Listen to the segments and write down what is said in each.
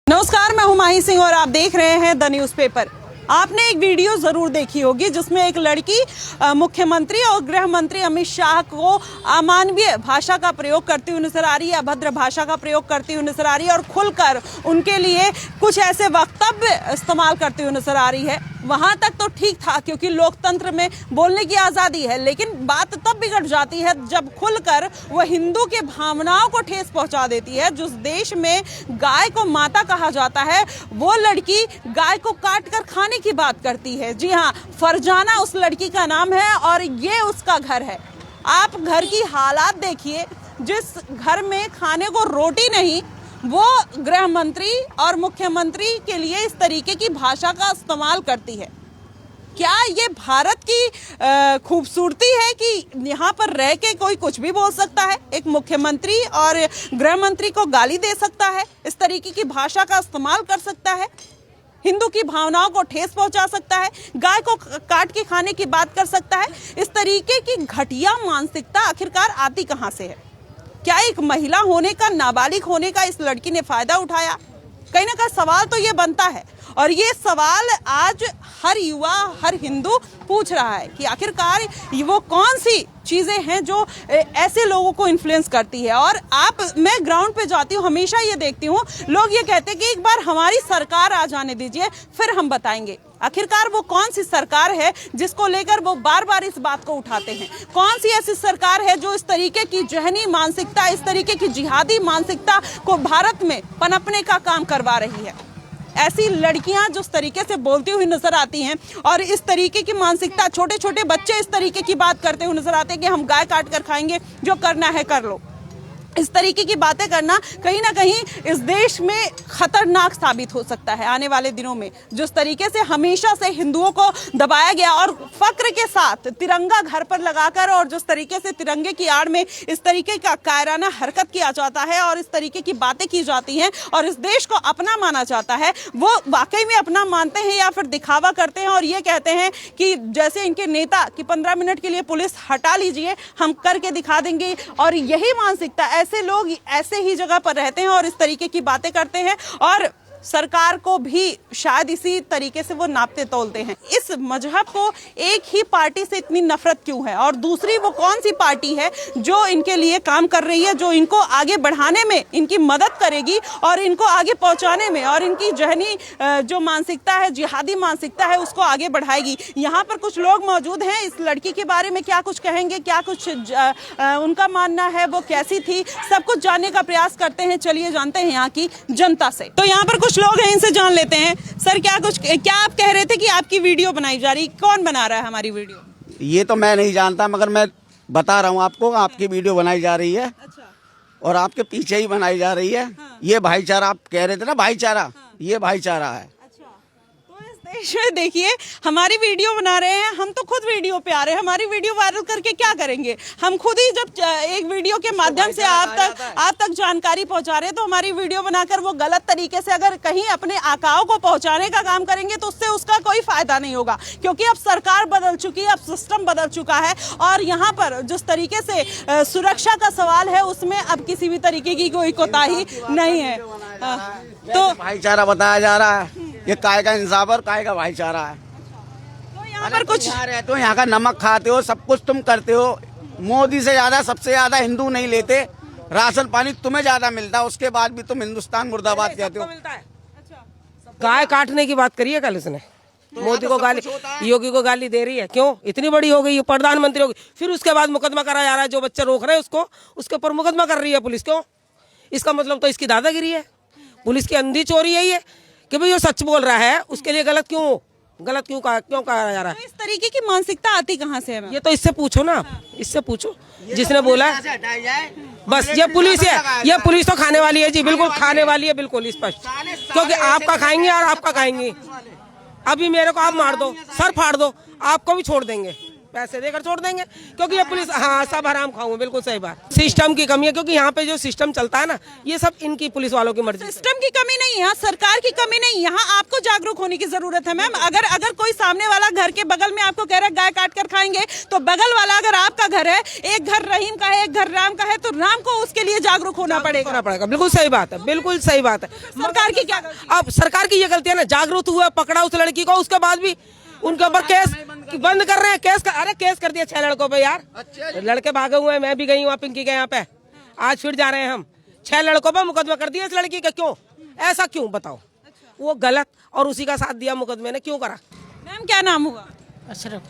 नमस्कार, मैं हुमायूं सिंह और आप देख रहे हैं द न्यूज़ पेपर। आपने एक वीडियो जरूर देखी होगी जिसमें एक लड़की मुख्यमंत्री और गृह मंत्री अमित शाह को अमानवीय भाषा का प्रयोग करती हुई नजर आ रही है, अभद्र भाषा का प्रयोग करती हुई नजर आ रही है और खुलकर उनके लिए कुछ ऐसे वक्तव्य इस्तेमाल करती हुई नजर आ रही है। वहां तक तो ठीक था क्योंकि लोकतंत्र में बोलने की आज़ादी है, लेकिन बात तब बिगड़ जाती है जब खुलकर वह हिंदू के भावनाओं को ठेस पहुंचा देती है। जिस देश में गाय को माता कहा जाता है, वो लड़की गाय को काट कर खाने की बात करती है। जी हाँ, फरजाना उस लड़की का नाम है और ये उसका घर है। आप घर की हालात देखिए, जिस घर में खाने को रोटी नहीं, वो गृह मंत्री और मुख्यमंत्री के लिए इस तरीके की भाषा का इस्तेमाल करती है। क्या ये भारत की खूबसूरती है कि यहाँ पर रह के कोई कुछ भी बोल सकता है? एक मुख्यमंत्री और गृह मंत्री को गाली दे सकता है, इस तरीके की भाषा का इस्तेमाल कर सकता है, हिंदू की भावनाओं को ठेस पहुंचा सकता है, गाय को काट के खाने की बात कर सकता है। इस तरीके की घटिया मानसिकता आखिरकार आती कहां से है? क्या एक महिला होने का, नाबालिग होने का इस लड़की ने फायदा उठाया? कहीं ना कहीं सवाल तो ये बनता है और ये सवाल आज हर युवा, हर हिंदू पूछ रहा है कि आखिरकार वो कौन सी चीजें हैं जो ऐसे लोगों को इन्फ्लुएंस करती है। और मैं ग्राउंड पे जाती हूँ, हमेशा ये देखती हूँ, लोग ये कहते हैं कि एक बार हमारी सरकार आ जाने दीजिए, फिर हम बताएंगे। आखिरकार वो कौन सी सरकार है जिसको लेकर वो बार बार इस बात को उठाते हैं? कौन सी ऐसी सरकार है जो इस तरीके की जहनी मानसिकता, इस तरीके की जिहादी मानसिकता को भारत में पनपने का काम करवा रही है? ऐसी लड़कियां जो इस तरीके से बोलती हुई नजर आती हैं और इस तरीके की मानसिकता, छोटे छोटे बच्चे इस तरीके की बात करते हुए नजर आते हैं कि हम गाय काट कर खाएंगे, जो करना है कर लो। इस तरीके की बातें करना कहीं ना कहीं इस देश में खतरनाक साबित हो सकता है आने वाले दिनों में। जिस तरीके से हमेशा से हिंदुओं को दबाया गया और फक्र के साथ तिरंगा घर पर लगाकर, और जिस तरीके से तिरंगे की आड़ में इस तरीके का कायराना हरकत किया जाता है और इस तरीके की बातें की जाती हैं और इस देश को अपना माना जाता है, वो वाकई में अपना मानते हैं या फिर दिखावा करते हैं और ये कहते हैं कि जैसे इनके नेता कि 15 मिनट के लिए पुलिस हटा लीजिए, हम करके दिखा देंगे। और यही मानसिकता, ऐसे लोग ऐसे ही जगह पर रहते हैं और इस तरीके की बातें करते हैं और सरकार को भी शायद इसी तरीके से वो नापते तोलते हैं। इस मजहब को एक ही पार्टी से इतनी नफरत क्यों है? और दूसरी वो कौन सी पार्टी है जो इनके लिए काम कर रही है, जो इनको आगे बढ़ाने में इनकी मदद करेगी और इनको आगे पहुंचाने में और इनकी जहनी जो मानसिकता है, जिहादी मानसिकता है, उसको आगे बढ़ाएगी? यहाँ पर कुछ लोग मौजूद हैं, इस लड़की के बारे में क्या कुछ कहेंगे, क्या कुछ उनका मानना है, वो कैसी थी, सब कुछ जानने का प्रयास करते हैं। चलिए जानते हैं यहाँ की जनता से। तो यहाँ पर कुछ लोग हैं, इनसे जान लेते हैं। सर, क्या आप कह रहे थे कि आपकी वीडियो बनाई जा रही? कौन बना रहा है हमारी वीडियो? ये तो मैं नहीं जानता, मगर मैं बता रहा हूँ आपको, आपकी वीडियो बनाई जा रही है। अच्छा। और आपके पीछे ही बनाई जा रही है। हाँ। ये भाईचारा आप कह रहे थे ना, भाईचारा। हाँ। ये भाईचारा है। देश में देखिए, हमारी वीडियो बना रहे हैं, हम तो खुद वीडियो पे आ रहे हैं। हमारी वीडियो वायरल करके क्या करेंगे? हम खुद ही जब एक वीडियो के माध्यम से आप तक जानकारी पहुंचा रहे हैं, तो हमारी वीडियो बनाकर वो गलत तरीके से अगर कहीं अपने आकाओं को पहुंचाने का काम करेंगे तो उससे उसका कोई फायदा नहीं होगा, क्योंकि अब सरकार बदल चुकी है, अब सिस्टम बदल चुका है और यहाँ पर जिस तरीके से सुरक्षा का सवाल है, उसमें अब किसी भी तरीके की कोई कोताही नहीं है। तो भाईचारा बताया जा रहा है, ये काय का इंसाफ और काय का भाईचारा है। तो यहाँ पर कुछ रहते हो, यहाँ का नमक खाते हो, सब कुछ तुम करते हो। मोदी से ज्यादा, सबसे ज्यादा हिंदू नहीं लेते। राशन पानी तुम्हें ज्यादा मिलता है, उसके बाद भी तुम हिंदुस्तान मुर्दाबाद कहते हो। गाय काटने की बात करी है कल इसने, मोदी को गाली, योगी को गाली दे रही है। क्यों? इतनी बड़ी हो गई है, प्रधानमंत्री हो गई, फिर उसके बाद मुकदमा करा जा रहा है। जो बच्चे रोक रहे हैं उसको, उसके ऊपर मुकदमा कर रही है पुलिस। क्यों? इसका मतलब तो इसकी दादागिरी है, पुलिस की अंधी चोरी है ये, कि भाई ये सच बोल रहा है, उसके लिए गलत क्यों कहा जा रहा है? तो इस तरीके की मानसिकता आती कहाँ से है? ये तो इससे पूछो ना, इससे पूछो जिसने बोला है। बस ये पुलिस है, ये पुलिस तो खाने वाली है जी, बिल्कुल खाने वाली है, बिल्कुल स्पष्ट। क्योंकि आपका खाएंगे और आपका खाएंगे। अभी मेरे को आप मार दो, सर फाड़ दो, आपको भी छोड़ देंगे। पैसे देकर छोड़ देंगे, क्योंकि ये पुलिस, हाँ सब हराम खाऊं, बिल्कुल सही बात। सिस्टम की कमी है, क्योंकि यहाँ पे जो सिस्टम चलता है ना, ये सब इनकी पुलिस वालों की मर्जी। सिस्टम की कमी नहीं, यहाँ सरकार की कमी नहीं, यहाँ आपको जागरूक होने की जरूरत है मैम। अगर कोई सामने वाला घर के बगल में आपको कह रहा है गाय काट कर खाएंगे, तो बगल वाला अगर आपका घर है, एक घर रहीम का है, एक घर राम का है, तो राम को उसके लिए जागरूक होना पड़ेगा। बिल्कुल सही बात है, बिल्कुल सही बात है। सरकार की क्या गलती? अब सरकार की ये गलती है ना, जागरूक हुआ, पकड़ा उस लड़की को, उसके बाद भी उनके ऊपर केस बंद कर रहे हैं। अरे केस कर दिया 6 लड़कों पे यार, लड़के भागे हुए हैं, मैं भी गई हूँ पिंकी के यहाँ पे, आज फिर जा रहे हैं हम। 6 लड़कों पे मुकदमा कर दिया इस लड़की का, क्यों ऐसा क्यों बताओ? वो गलत, और उसी का साथ दिया मुकदमे ने, क्यों करा? मैम क्या नाम हुआ? अशरफ।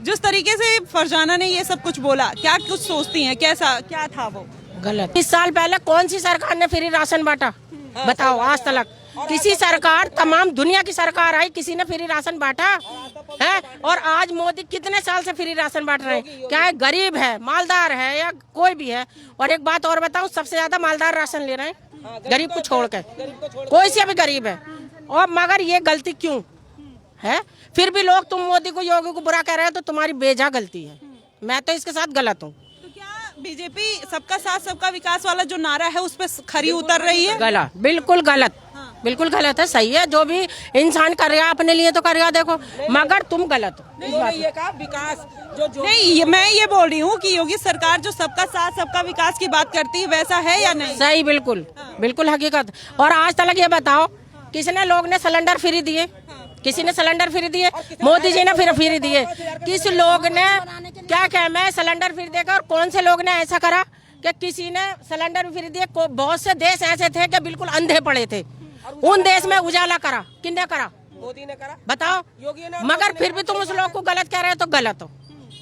जिस तरीके से फरजाना ने ये सब कुछ बोला, क्या कुछ सोचती हैं, क्या था वो? गलत। 20 साल पहले कौन सी सरकार ने फ्री राशन बांटा? बताओ, आज तक किसी सरकार, तमाम दुनिया की सरकार आई, किसी ने फ्री राशन बांटा है? और आज मोदी कितने साल से फ्री राशन बांट रहे हैं? क्या है, गरीब है, मालदार है, या कोई भी है? और एक बात और बताऊं, सबसे ज्यादा मालदार राशन ले रहे हैं, गरीब को छोड़ के। कोई से भी गरीब है, और मगर ये गलती क्यों है? फिर भी लोग तुम मोदी को, योगी को बुरा कह रहे हैं, तो तुम्हारी बेजा गलती है। मैं तो इसके साथ गलत हूँ। तो क्या बीजेपी सबका साथ सबका विकास वाला जो नारा है उस पर खरी उतर रही है? गलत, बिल्कुल गलत, बिल्कुल गलत है। सही है, जो भी इंसान कर रहा है अपने लिए तो कर रहा, देखो, मगर तुम गलत हो। ये कहा विकास जो नहीं, मैं ये बोल रही हूँ कि योगी सरकार जो सबका साथ सबका विकास की बात करती है, वैसा है या नहीं? सही, बिल्कुल बिल्कुल हकीकत। और आज तक ये बताओ, किसने लोग ने सिलेंडर फ्री दिए? किसी ने सिलेंडर फ्री दिए? मोदी जी ने फिर फ्री दिए। किस लोग ने क्या मैं सिलेंडर फ्री देकर, और कौन से लोग ने ऐसा करा कि किसी ने सिलेंडर फ्री दिए? बहुत से देश ऐसे थे कि बिल्कुल अंधे पड़े थे, उन देश में उजाला करा, किसने करा? मोदी ने करा, बताओ। योगी ने। मगर फिर भी तुम उस लोग को गलत कह रहे हो, तो गलत हो,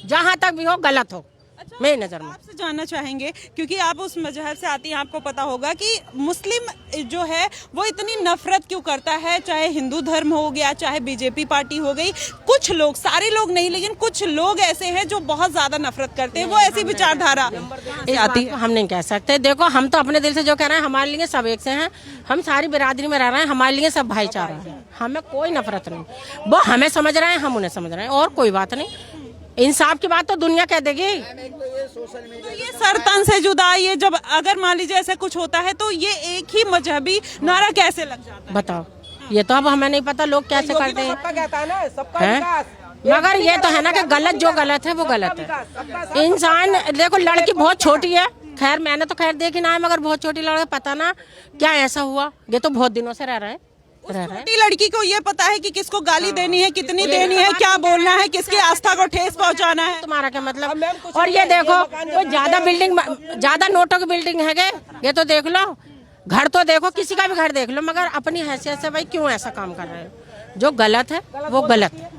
जहाँ तक भी हो गलत हो। अच्छा, मेरी नजर में आपसे जानना चाहेंगे, क्योंकि आप उस मजहब से आती हैं, आपको पता होगा कि मुस्लिम जो है वो इतनी नफरत क्यों करता है, चाहे हिंदू धर्म हो गया, चाहे बीजेपी पार्टी हो गई। कुछ लोग, सारे लोग नहीं, लेकिन कुछ लोग ऐसे हैं जो बहुत ज्यादा नफरत करते हैं, वो ऐसी विचारधारा आती है। हम नहीं कह सकते, देखो, हम तो अपने दिल से जो कह रहे हैं, हमारे लिए सब एक से हैं, हम सारी बिरादरी में रह रहे हैं, हमारे लिए सब भाईचारा है, हमें कोई नफरत नहीं। वो हमें समझ रहे हैं, हम उन्हें समझ रहे हैं, और कोई बात नहीं। इंसाफ की बात तो दुनिया कह देगी। तो ये सर तन से जुदा, ये जब अगर मान लीजिए ऐसा कुछ होता है, तो ये एक ही मजहबी नारा कैसे लग जाता है? बताओ, ये तो अब हमें नहीं पता लोग कैसे करते हैं। सबका कहता है ना, सबका हैं? विकास। मगर ये तो है ना कि गलत, जो गलत है वो गलत है। इंसान, देखो, लड़की बहुत छोटी है, खैर मैंने तो खैर देखी ना है, मगर बहुत छोटी लड़की, पता ना क्या ऐसा हुआ। ये तो बहुत दिनों से रह रहे हैं। छोटी लड़की को ये पता है कि किसको गाली देनी है, कितनी देनी है, क्या बोलना है, किसकी आस्था को ठेस पहुंचाना है। तुम्हारा क्या मतलब? और ये देखो, कोई ज्यादा बिल्डिंग, ज्यादा नोटों की बिल्डिंग है क्या? ये तो देख लो, घर तो देखो, किसी का भी घर देख लो, मगर अपनी हैसियत से भाई क्यों ऐसा काम कर रहे हो? जो गलत है वो गलत है।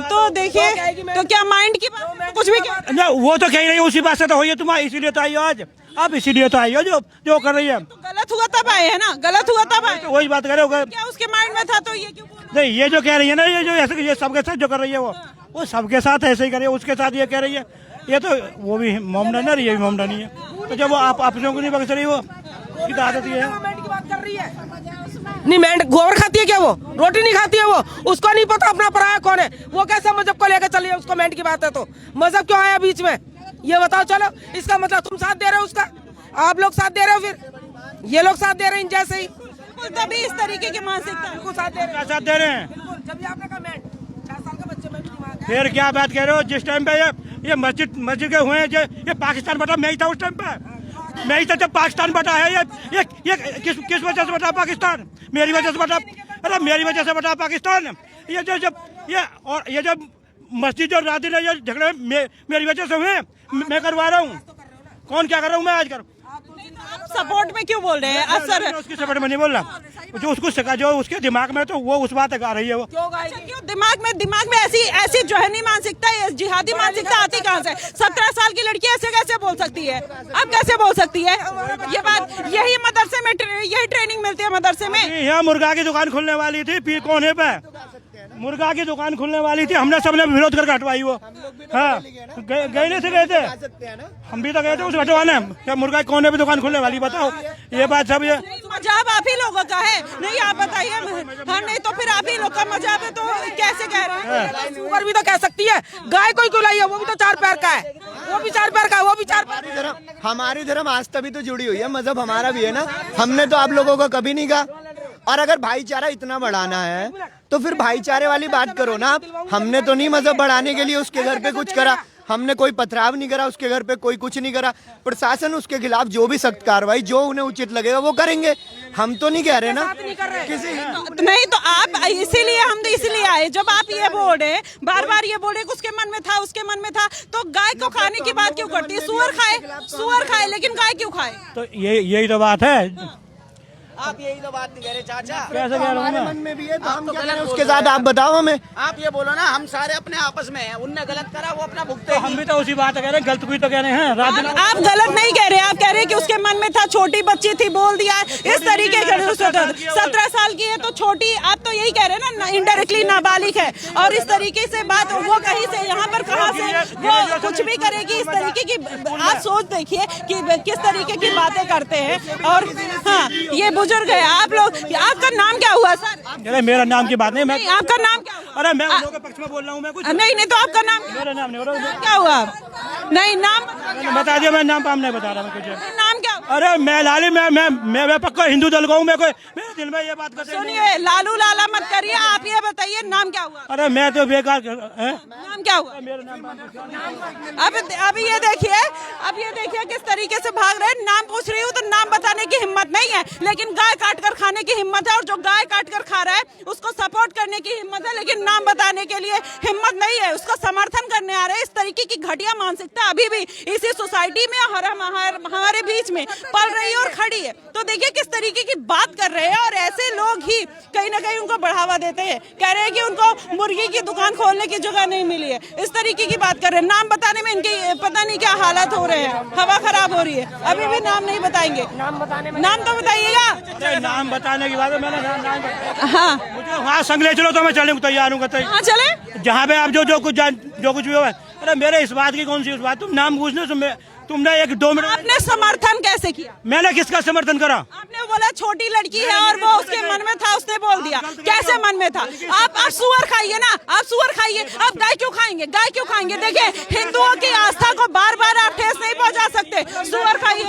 तो देखिए, तो क्या माइंड की बात, कुछ भी ना, वो तो कह रही है, उसी बात से तो हुई है तुम्हारी, इसीलिए तो आई हो आज। अब इसीलिए तो आई हो जो कर रही है। तो गलत हुआ तब आए है ना, गलत हुआ तब आए। तो वही बात करे, क्या उसके माइंड में था, तो ये क्यों बोल रहा है? नहीं, ये जो कह रही है ना, ये जो ऐसे, ये सबके साथ जो कर रही है, वो सबके साथ ऐसे ही करे, उसके साथ ये कह रही है, ये तो वो भी मोमडन है, ये भी मोमडन ही है। तो जब वो आप अपनों को नहीं बख्श रही, वो सीधा आदत ये है। नहीं, मैं गोबर खाती है क्या? वो रोटी नहीं खाती है, वो उसको नहीं पता अपना पराया कौन है, वो कैसे मजहब को लेकर चली है? उसको मेंट की बात है, तो मजहब क्यों आया बीच में, ये बताओ। चलो, इसका मतलब तुम साथ दे रहे हो उसका, आप लोग साथ दे रहे हो, फिर ये लोग साथ दे रहे हैं इन जैसे ही। तभी इस तरीके की मानसिकता को साथ दे रहे हैं। साथ दे रहे हैं। जब आपने कहा मेंट 4 साल का बच्चे में भी दिमाग है। फिर क्या बात कह रहे हो? जिस टाइम पे ये मस्जिद के हुए हैं, ये पाकिस्तान बटा, मैं ही था उस टाइम पे, मैं ही था जब पाकिस्तान बटा है। ये किस वजह से बटा पाकिस्तान? मेरी वजह से बटा। अरे मेरी वजह से बटा पाकिस्तान। ये जब मस्जिद और रात दिन ये झगड़े मेरी वजह से हुए, मैं करवा रहा हूँ। कौन क्या कर रहा हूँ? मैं आज कर। आप सपोर्ट में क्यों बोल रहे हैं? असर उसकी सपोर्ट में नहीं बोल रहा, जो उसको सिखा, जो उसके दिमाग में, तो वो उस बात गा रही है। वो क्यों दिमाग में ऐसी जहनी मानसिकता, जिहादी मानसिकता आती कहाँ से? 17 साल की लड़की ऐसे कैसे बोल सकती है? अब कैसे बोल सकती है ये बात? यही मदरसे में, यही ट्रेनिंग मिलती है मदरसे में। यहाँ मुर्गा की दुकान खुलने वाली थी, पीर कोने पे मुर्गा की दुकान खुलने वाली थी, हमने सबने विरोध करके हटवाई वो। हाँ गए नहीं थे, गए थे हम भी तो गए थे उसे हटवाने। क्या मुर्गा कौन है भी दुकान खुलने वाली, बताओ ये बात सब। ये मजाक आप ही लोगों का है, नहीं आप बताइए। हाँ नहीं तो फिर आप ही लोग का मजाक है, तो कैसे कह रहे हैं? सुअर भी तो कह सकती है, गाय कोई क्यों लाई है, वो भी तो 4 पैर का है, वो भी 4 पैर का है, वो भी 4 पैर। हमारी धर्म आस्था भी तो जुड़ी हुई है, मजहब हमारा भी है ना। हमने तो आप लोगों को कभी नहीं कहा। और अगर भाईचारा इतना बढ़ाना है तो फिर भाईचारे वाली बात करो ना आप। हमने तो नहीं मजहब बढ़ाने के लिए उसके घर पे कुछ करा, हमने कोई पथराव नहीं करा उसके घर पे, कोई कुछ नहीं करा। प्रशासन उसके खिलाफ जो भी सख्त कार्रवाई जो उन्हें उचित लगेगा वो करेंगे। हम तो नहीं कह रहे ना किसी नहीं तो आप इसीलिए हम तो इसीलिए आए। जब आप ये बोल रहे बार बार ये बोल रहे कि उसके मन में था, उसके मन में था, तो गाय को खाने की बात क्यों करती है? सुअर खाए लेकिन गाय क्यों खाए? तो यही तो बात है। आप यही तो बात नहीं कह रहे चाचा। कैसे कह रहा हूँ मैं? मन में भी है तो हम क्या करें उसके साथ, आप बताओ हमें। आप ये बोलो ना हम सारे अपने आपस में हैं, उनने गलत करा वो अपना भुगते तो हम भी तो उसी बात कह रहे हैं, गलत कोई तो कह रहे हैं। रात दिन आप गलत नहीं कह रहे, आप कह रहे हैं कि उसके मन में था, छोटी बच्ची थी, बोल दिया इस तरीके के। 17 साल की है तो छोटी, आप तो यही कह रहे हैं ना, इनडायरेक्टली नाबालिग है। और इस तरीके से बात वो कहीं से यहाँ पर कहाँ से वो कुछ भी करेगी इस तरीके की। आप सोच देखिए कि किस तरीके की बातें करते हैं। और हाँ ये बुजुर्ग है। आप लोग, आपका नाम क्या हुआ सर? अरे मेरा नाम की बात नहीं, मैं आपका नाम क्या हुआ? अरे मैं उन लोगों के पक्ष में बोल रहा हूँ। मैं कुछ नहीं तो आपका नाम मेरा नाम नहीं हो रहा। क्या हुआ? नहीं नाम बता दिया, मैं नाम पाम नहीं बता रहा मैं कुछ। नाम क्या? अरे मैं लाली, मैं पक्का हिंदू दल का हूँ। मेरे दिल में ये बात करते हैं। सुनिए लालू लाला मत करिए, आप ये बताइए नाम क्या हुआ? अरे मैं तो बेकार नाम क्या हुआ? मेरा नाम अब ये देखिए किस तरीके से भाग रहे हैं। नाम पूछ रही हूँ तो नाम बताने की हिम्मत नहीं है, लेकिन गाय काट कर खाने की हिम्मत है। और जो गाय काट कर खा रहा है उसको सपोर्ट करने की हिम्मत है, लेकिन नाम बताने के लिए हिम्मत नहीं है। उसका समर्थन करने आ रहे हैं। इस तरीके की घटिया मानसिकता अभी भी इसी सोसाइटी में हमारे बीच में पल रही है और खड़ी है। तो देखिए किस तरीके की बात कर रहे हैं। और ऐसे लोग ही कहीं ना कहीं उनको बढ़ावा देते हैं, कह रहे हैं कि उनको मुर्गी की दुकान खोलने की जगह नहीं मिली है। इस तरीके की बात कर रहे हैं। नाम बताने में इनकी पता नहीं क्या हालत हो रहे हैं, हवा खराब हो रही है। अभी भी नाम नहीं बताएंगे। नाम तो बताइएगा। नाम बताने की बात है, मैंने नाम हाँ मुझे वहाँ संग ले चलो तो मैं चलने को तैयार हूँ। हाँ चले जहाँ पे आप जो कुछ भी हो। अरे मेरे इस बात की कौन सी उस बात, तुम नाम पूछने तुमने 1-2 मिनट। आपने समर्थन कैसे किया? मैंने किसका समर्थन करा? आपने बोला छोटी लड़की है और वो उसके मन में था, उसने बोल दिया। कैसे मन में था? आप सुअर खाइए ना, आप सुअर खाइए। आप गाय क्यों खाएंगे? गाय क्यों खाएंगे? देखिए हिंदुओं की आस्था को बार बार आप ठेस नहीं पहुंचा सकते। सुअर खाइए।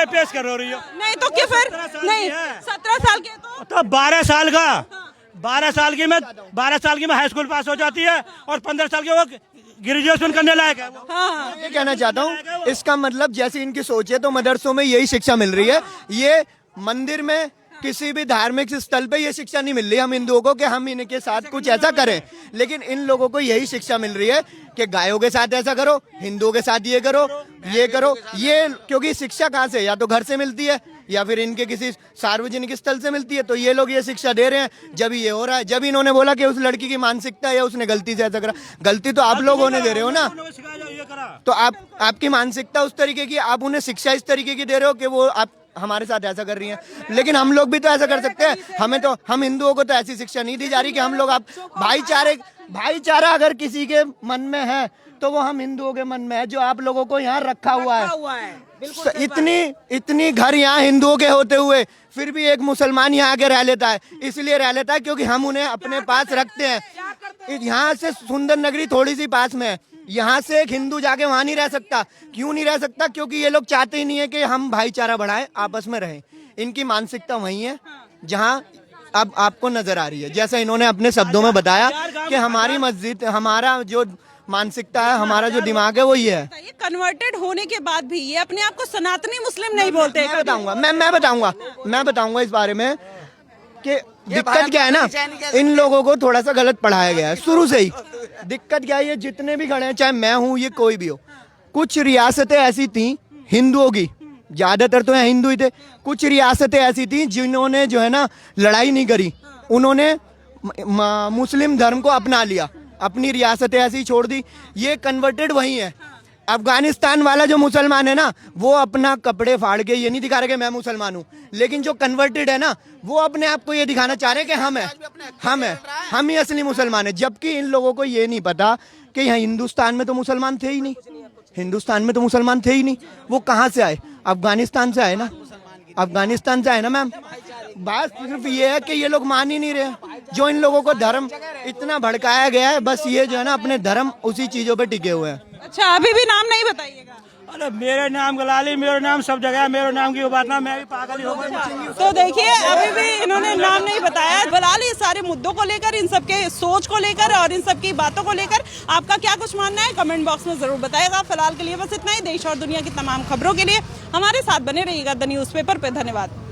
पेश कर रही हो नहीं तो क्या फिर? नहीं 17 साल के तो 12 साल का 12 साल की मैं हाई स्कूल पास हो जाती है और 15 साल के वो ग्रेजुएशन करने लायक है। हाँ ये कहना चाहता हूँ, इसका मतलब जैसी इनकी सोच है तो मदरसों में यही शिक्षा मिल रही है। ये मंदिर में किसी भी धार्मिक स्थल पे ये शिक्षा नहीं मिल रही हम हिंदुओं को कि हम इनके साथ कुछ ऐसा करें, लेकिन इन लोगों को यही शिक्षा मिल रही है कि गायों के साथ ऐसा करो, हिंदुओं के साथ ये करो, ये करो। ये क्योंकि शिक्षा कहाँ से, या तो घर से मिलती है या फिर इनके किसी सार्वजनिक स्थल से मिलती है। तो ये लोग ये शिक्षा दे रहे हैं। जब ये हो रहा है, जब इन्होंने बोला कि उस लड़की की मानसिकता है, उसने गलती से ऐसा करा, गलती तो आप लोग होने दे रहे हो ना। तो आपकी मानसिकता उस तरीके की, आप उन्हें शिक्षा इस तरीके की दे रहे हो कि वो आप हमारे साथ ऐसा कर रही हैं। लेकिन हम लोग भी तो ऐसा कर सकते हैं। हम हिंदुओं को तो ऐसी शिक्षा नहीं दी जा रही कि हम लोग आप भाईचारा अगर किसी के मन में है तो वो हम हिंदुओं के मन में है, जो आप लोगों को यहाँ रखा हुआ है। इतनी घर यहाँ हिंदुओं के होते हुए फिर भी एक मुसलमान यहाँ आके रह लेता है। इसलिए रह लेता है क्योंकि हम उन्हें अपने पास रखते हैं। यहाँ से सुंदर नगरी थोड़ी सी पास में है, यहाँ से एक हिंदू जाके वहां नहीं रह सकता। क्यों नहीं रह सकता? क्योंकि ये लोग चाहते ही नहीं है कि हम भाईचारा बढ़ाएं, आपस में रहें। इनकी मानसिकता वही है जहाँ अब आपको नजर आ रही है। जैसा इन्होंने अपने शब्दों में बताया कि हमारी मस्जिद, हमारा जो मानसिकता है, हमारा जो दिमाग है वो ये है। ये कन्वर्टेड होने के बाद भी ये अपने आप को सनातनी मुस्लिम नहीं बोलते। मैं बताऊंगा इस बारे में कि दिक्कत क्या है ना, इन लोगों को थोड़ा सा गलत पढ़ाया गया है शुरू से ही। दिक्कत क्या है, ये जितने भी खड़े हैं, चाहे मैं हूँ, ये कोई भी हो, कुछ रियासतें ऐसी थी हिंदुओं की, ज्यादातर तो यहाँ हिंदू ही थे, कुछ रियासतें ऐसी थी जिन्होंने जो है ना लड़ाई नहीं करी, उन्होंने मुस्लिम धर्म को अपना लिया, अपनी रियासतें ऐसी छोड़ दी। ये कन्वर्टेड वही है। अफगानिस्तान वाला जो मुसलमान है ना, वो अपना कपड़े फाड़ के ये नहीं दिखा रहे कि मैं मुसलमान हूँ, लेकिन जो कन्वर्टेड है ना, वो अपने आप को ये दिखाना चाह रहे हैं कि हम ही असली मुसलमान है। जबकि इन लोगों को ये नहीं पता कि यहाँ हिंदुस्तान में तो मुसलमान थे ही नहीं, हिंदुस्तान में तो मुसलमान थे ही नहीं। वो कहाँ से आए? अफगानिस्तान से आए ना, अफगानिस्तान से आए ना मैम। बात सिर्फ ये है कि ये लोग मान ही नहीं रहे। जो इन लोगों को धर्म इतना भड़काया गया है, बस ये जो है ना अपने धर्म उसी चीजों पे टिके हुए हैं। अच्छा, अभी भी नाम नहीं बताइएगा। अरे मेरे नाम गलाली, मेरा नाम सब जगह है, मेरे नाम की वो बात ना, मैं भी पागल ही हो गया। तो देखिए, अभी भी इन्होंने नाम नहीं बताया। फिलहाल इस सारे मुद्दों को लेकर, इन सब के सोच को लेकर और इन सब की बातों को लेकर आपका क्या कुछ मानना है, कमेंट बॉक्स में जरूर बताएगा। फिलहाल के लिए बस इतना ही। देश और दुनिया की तमाम खबरों के लिए हमारे साथ बने रहिएगा द न्यूज़पेपर पे। धन्यवाद।